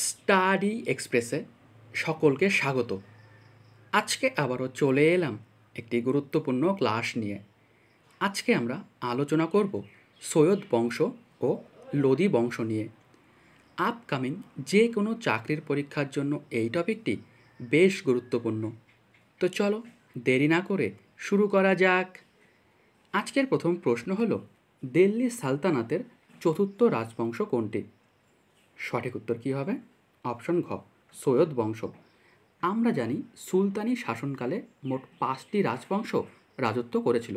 Study এক্সপ্রেসে সকলকে স্বাগত। আজকে আবারও চলে এলাম একটি গুরুত্বপূর্ণ ক্লাস নিয়ে। আজকে আমরা আলোচনা করব সৈয়দ বংশ ও লোদি বংশ নিয়ে। আপকামিং যে কোনো চাকরির পরীক্ষার জন্য এই টপিকটি বেশ গুরুত্বপূর্ণ। তো চলো দেরি না করে শুরু করা যাক। আজকের প্রথম প্রশ্ন হলো, দিল্লি সালতানাতের চতুর্থ রাজবংশ কোনটি? সঠিক উত্তর কী হবে? অপশন ঘ, সৈয়দ বংশ। আমরা জানি সুলতানি শাসনকালে মোট 5টি রাজবংশ রাজত্ব করেছিল।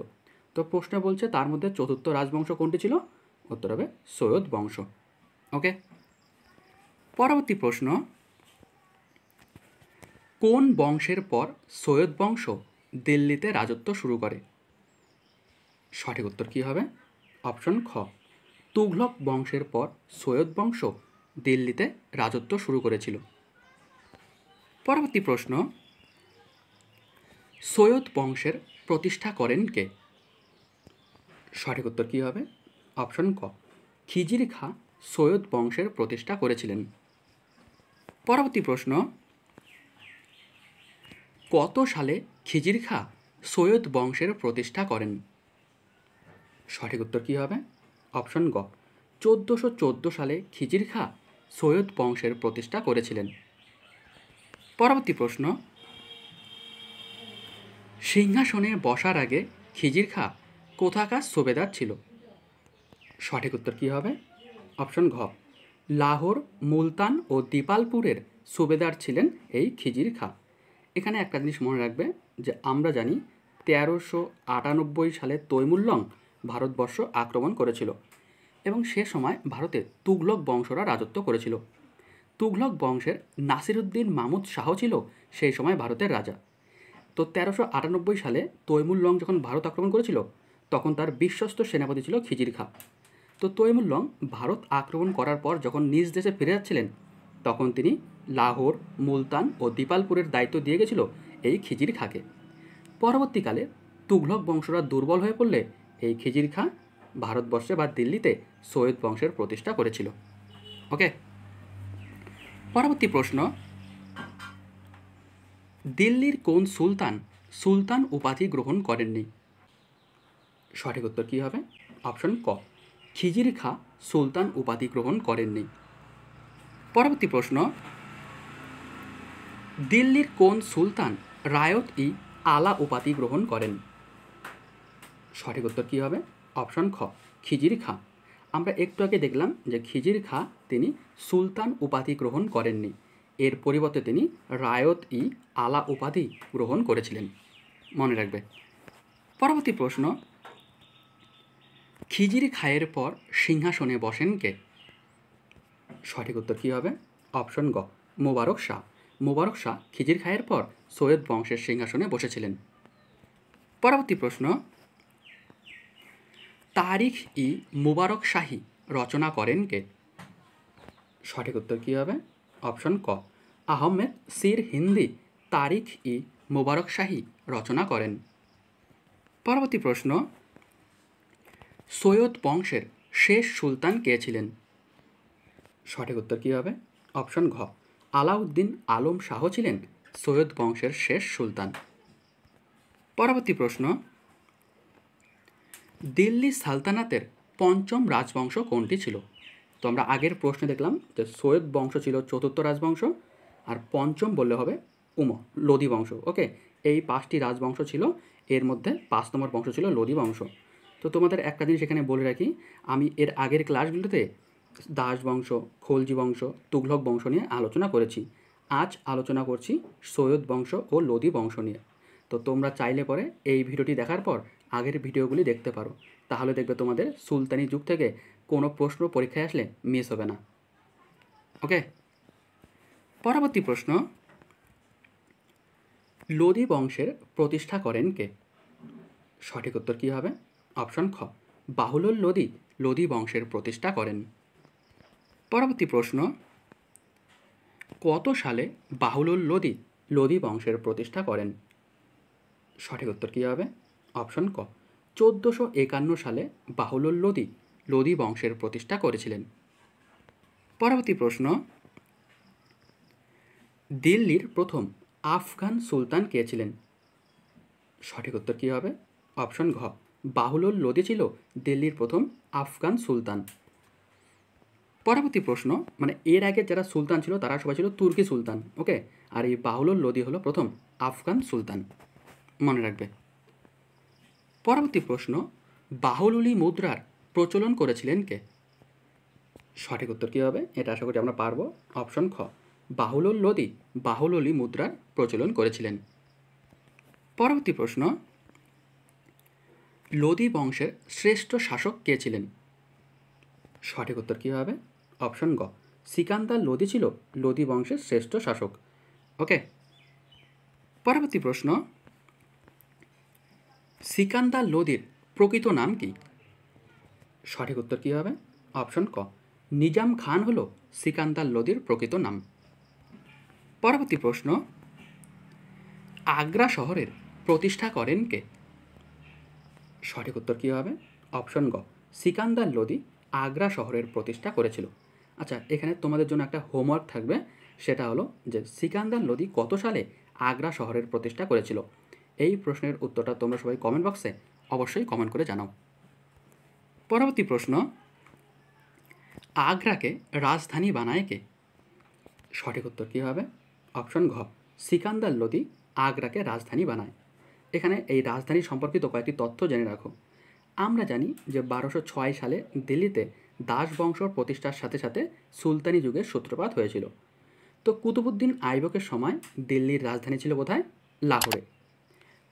তো প্রশ্ন বলছে তার মধ্যে চতুর্থ রাজবংশ কোনটি ছিল? উত্তর হবে সৈয়দ বংশ। ওকে, পরবর্তী প্রশ্ন, কোন বংশের পর সৈয়দ বংশ দিল্লিতে রাজত্ব শুরু করে? সঠিক উত্তর কী হবে? অপশন খ, তুঘলক বংশের পর সৈয়দ বংশ দিল্লিতে রাজত্ব শুরু করেছিল। পরবর্তী প্রশ্ন, সৈয়দ বংশের প্রতিষ্ঠা করেন কে? সঠিক উত্তর কী হবে? অপশন ক, খিজির খাঁ সৈয়দ বংশের প্রতিষ্ঠা করেছিলেন। পরবর্তী প্রশ্ন, কত সালে খিজির খাঁ সৈয়দ বংশের প্রতিষ্ঠা করেন? সঠিক উত্তর কী হবে? অপশন গ, 1414 সালে খিজির খাঁ সৈয়দ বংশের প্রতিষ্ঠা করেছিলেন। পরবর্তী প্রশ্ন, সিংহাসনে বসার আগে খিজির খাঁ কোথাকার সুবেদার ছিল? সঠিক উত্তর কী হবে? অপশন ঘ, লাহোর, মুলতান ও দিপালপুরের সুবেদার ছিলেন এই খিজির খাঁ। এখানে একটা জিনিস মনে রাখবে যে আমরা জানি 1398 সালে তৈমুল্লং ভারতবর্ষ আক্রমণ করেছিল এবং সে সময় ভারতে তুঘলক বংশরা রাজত্ব করেছিল। তুঘলক বংশের নাসিরুদ্দিন মাহমুদ শাহ ছিল সেই সময় ভারতের রাজা। তো 1398 সালে তৈমুল্লং যখন ভারত আক্রমণ করেছিল তখন তার বিশ্বস্ত সেনাপতি ছিল খিজির খাঁ। তো তৈমুল্লং ভারত আক্রমণ করার পর যখন নিজ দেশে ফিরে যাচ্ছিলেন তখন তিনি লাহোর, মুলতান ও দিপালপুরের দায়িত্ব দিয়ে গেছিল এই খিজির খাঁকে। পরবর্তীকালে তুঘলক বংশরা দুর্বল হয়ে পড়লে এই খিজির খাঁ ভারতবর্ষে বা দিল্লিতে সৈয়দ বংশের প্রতিষ্ঠা করেছিল। ওকে, পরবর্তী প্রশ্ন, দিল্লির কোন সুলতান সুলতান উপাধি গ্রহণ করেননি? সঠিক উত্তর কী হবে? অপশন ক, খিজির খাঁ সুলতান উপাধি গ্রহণ করেননি। পরবর্তী প্রশ্ন, দিল্লির কোন সুলতান রায়ত-ই আলা উপাধি গ্রহণ করেন? সঠিক উত্তর কী হবে? অপশন খ, খিজির খাঁ। আমরা একটু আগে দেখলাম যে খিজির খাঁ তিনি সুলতান উপাধি গ্রহণ করেননি, এর পরিবর্তে তিনি রায়ত-ই আলা উপাধি গ্রহণ করেছিলেন, মনে রাখবে। পরবর্তী প্রশ্ন, খিজির খাঁয়ের পর সিংহাসনে বসেন কে? সঠিক উত্তর কী হবে? অপশন গ, মোবারক শাহ। মোবারক শাহ খিজির খাঁয়ের পর সৈয়দ বংশের সিংহাসনে বসেছিলেন। পরবর্তী প্রশ্ন, তারিখ-ই মুবারক শাহী রচনা করেন কে? সঠিক উত্তর কী হবে? অপশন ক, আহমেদ সির হিন্দি তারিখ-ই মুবারক শাহী রচনা করেন। পরবর্তী প্রশ্ন, সৈয়দ বংশের শেষ সুলতান কে ছিলেন? সঠিক উত্তর কী হবে? অপশন ঘ, আলাউদ্দিন আলম শাহ ছিলেন সৈয়দ বংশের শেষ সুলতান। পরবর্তী প্রশ্ন, দিল্লি সালতানাতের পঞ্চম রাজবংশ কোনটি ছিল? তো আমরা আগের প্রশ্নে দেখলাম যে সৈয়দ বংশ ছিল চতুর্থ রাজবংশ, আর পঞ্চম বললে হবে লোদি বংশ। ওকে, এই 5টি রাজবংশ ছিল, এর মধ্যে 5 নম্বর বংশ ছিল লোদি বংশ। তো তোমাদের একটা জিনিস এখানে বলে রাখি, আমি এর আগের ক্লাসগুলোতে দাস বংশ, খলজি বংশ, তুঘলক বংশ নিয়ে আলোচনা করেছি। আজ আলোচনা করছি সৈয়দ বংশ ও লোদি বংশ নিয়ে। তো তোমরা চাইলে পরে এই ভিডিওটি দেখার পর আগের ভিডিওগুলি দেখতে পারো, তাহলে দেখবে তোমাদের সুলতানি যুগ থেকে কোনো প্রশ্ন পরীক্ষায় আসলে মিস হবে না। ওকে, পরবর্তী প্রশ্ন, লোদি বংশের প্রতিষ্ঠা করেন কে? সঠিক উত্তর কী হবে? অপশন খ, বাহুলুল লোদি লোদি বংশের প্রতিষ্ঠা করেন। পরবর্তী প্রশ্ন, কত সালে বাহুলুল লোদি লোদি বংশের প্রতিষ্ঠা করেন? সঠিক উত্তর কী হবে? অপশন ক, 1451 সালে বাহুলুল লোদি লোদি বংশের প্রতিষ্ঠা করেছিলেন। পরবর্তী প্রশ্ন, দিল্লির প্রথম আফগান সুলতান কে ছিলেন? সঠিক উত্তর কী হবে? অপশন ঘ, বাহুলুল লোদি ছিল দিল্লির প্রথম আফগান সুলতান। পরবর্তী প্রশ্ন, মানে এর আগে যারা সুলতান ছিল তারা সবাই ছিল তুর্কি সুলতান, ওকে, আর এই বাহুলুল লোদি হলো প্রথম আফগান সুলতান, মনে রাখবে। পরবর্তী প্রশ্ন, বাহুলুলি মুদ্রার প্রচলন করেছিলেন কে? সঠিক উত্তর কী হবে? এটা আশা করি আমরা পারবো। অপশন খ, বাহুলুল লোদি বাহুলুলি মুদ্রার প্রচলন করেছিলেন। পরবর্তী প্রশ্ন, লোদি বংশের শ্রেষ্ঠ শাসক কে ছিলেন? সঠিক উত্তর কী হবে? অপশন গ, সিকান্দার লোদি ছিল লোদি বংশের শ্রেষ্ঠ শাসক, ওকে। পরবর্তী প্রশ্ন, সিকান্দার লোদির প্রকৃত নাম কি? সঠিক উত্তর কী হবে? অপশন ক, নিজাম খান হলো সিকান্দার লোদির প্রকৃত নাম। পরবর্তী প্রশ্ন, আগ্রা শহরের প্রতিষ্ঠা করেন কে? সঠিক উত্তর কী হবে? অপশন গ, সিকান্দার লোদি আগ্রা শহরের প্রতিষ্ঠা করেছিল। আচ্ছা, এখানে তোমাদের জন্য একটা হোমওয়ার্ক থাকবে, সেটা হলো যে সিকান্দার লোদি কত সালে আগ্রা শহরের প্রতিষ্ঠা করেছিল? এই প্রশ্নের উত্তরটা তোমরা সবাই কমেন্ট বক্সে অবশ্যই কমেন্ট করে জানাও। পরবর্তী প্রশ্ন, আগ্রাকে রাজধানী বানায় কে? সঠিক উত্তর কী হবে? অপশন ঘ, সিকান্দার লোদি আগ্রাকে রাজধানী বানায়। এখানে এই রাজধানী সম্পর্কিত কয়েকটি তথ্য জেনে রাখো। আমরা জানি যে 1206 সালে দিল্লিতে দাস বংশ প্রতিষ্ঠার সাথে সাথে সুলতানি যুগের সূত্রপাত হয়েছিল। তো কুতুবুদ্দিন আইবকের সময় দিল্লির রাজধানী ছিল কোথায়? লাহোরে।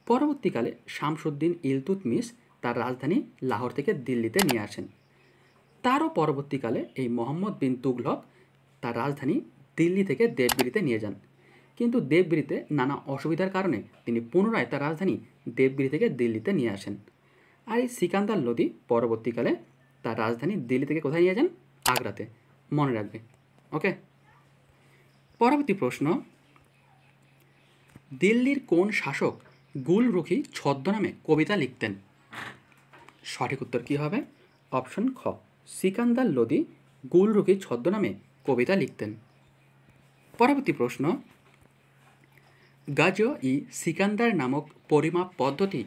পরবর্তীকালে শামসুদ্দিন ইলতুৎমিশ তার রাজধানী লাহোর থেকে দিল্লিতে নিয়ে আসেন। তারও পরবর্তীকালে এই মোহাম্মদ বিন তুগলক তার রাজধানী দিল্লি থেকে দেবগিরিতে নিয়ে যান, কিন্তু দেবগিরিতে নানা অসুবিধার কারণে তিনি পুনরায় তার রাজধানী দেবগিরি থেকে দিল্লিতে নিয়ে আসেন। আর এই সিকান্দার লোদি পরবর্তীকালে তার রাজধানী দিল্লি থেকে কোথায় নিয়ে যান? আগ্রাতে, মনে রাখবে, ওকে। পরবর্তী প্রশ্ন, দিল্লির কোন শাসক গুলরুখি ছদ্মনামে কবিতা লিখতেন? সঠিক উত্তর কী হবে? অপশন খ, সিকান্দার লোদি গুলরুখি ছদ্মনামে কবিতা লিখতেন। পরবর্তী প্রশ্ন, গাজ ই সিকান্দার নামক পরিমাপ পদ্ধতি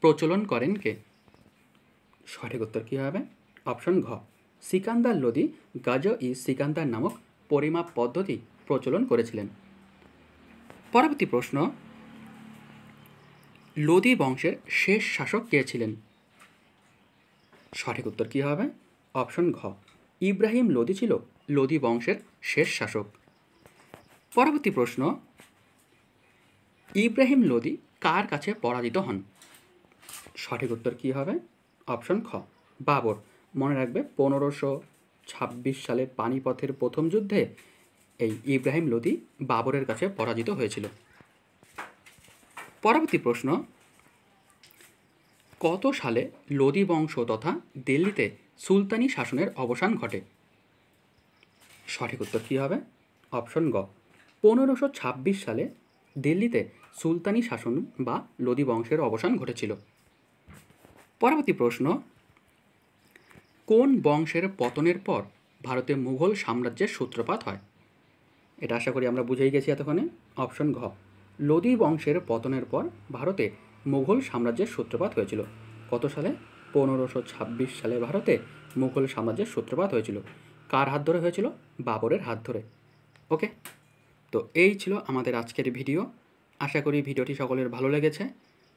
প্রচলন করেন কে? সঠিক উত্তর কী হবে? অপশন ঘ, সিকান্দার লোদি গাজ ই সিকান্দার নামক পরিমাপ পদ্ধতি প্রচলন করেছিলেন। পরবর্তী প্রশ্ন, লোদি বংশের শেষ শাসক কে ছিলেন? সঠিক উত্তর কী হবে? অপশন ঘ, ইব্রাহিম লোদি ছিল লোদি বংশের শেষ শাসক। পরবর্তী প্রশ্ন, ইব্রাহিম লোদি কার কাছে পরাজিত হন? সঠিক উত্তর কী হবে? অপশন খ, বাবর। মনে রাখবে 1526 সালে পানিপথের প্রথম যুদ্ধে এই ইব্রাহিম লোদি বাবরের কাছে পরাজিত হয়েছিল। পরবর্তী প্রশ্ন, কত সালে লোদি বংশ তথা দিল্লিতে সুলতানি শাসনের অবসান ঘটে? সঠিক উত্তর কী হবে? অপশন গ, 1526 সালে দিল্লিতে সুলতানি শাসন বা লোদি বংশের অবসান ঘটেছিল। পরবর্তী প্রশ্ন, কোন বংশের পতনের পর ভারতে মুঘল সাম্রাজ্যের সূত্রপাত হয়? এটা আশা করি আমরা বুঝেই গেছি এতক্ষণে। অপশন ঘ, লোদি বংশের পতনের পর ভারতে মুঘল সাম্রাজ্যের সূত্রপাত হয়েছিল। কত সালে? 1526 সালে ভারতে মুঘল সাম্রাজ্যের সূত্রপাত হয়েছিল। কার হাত ধরে হয়েছিল? বাবরের হাত ধরে, ওকে। তো এই ছিল আমাদের আজকের ভিডিও। আশা করি ভিডিওটি সকলের ভালো লেগেছে।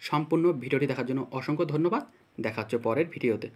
সম্পূর্ণ ভিডিওটি দেখার জন্য অসংখ্য ধন্যবাদ। দেখা হচ্ছে পরের ভিডিওতে।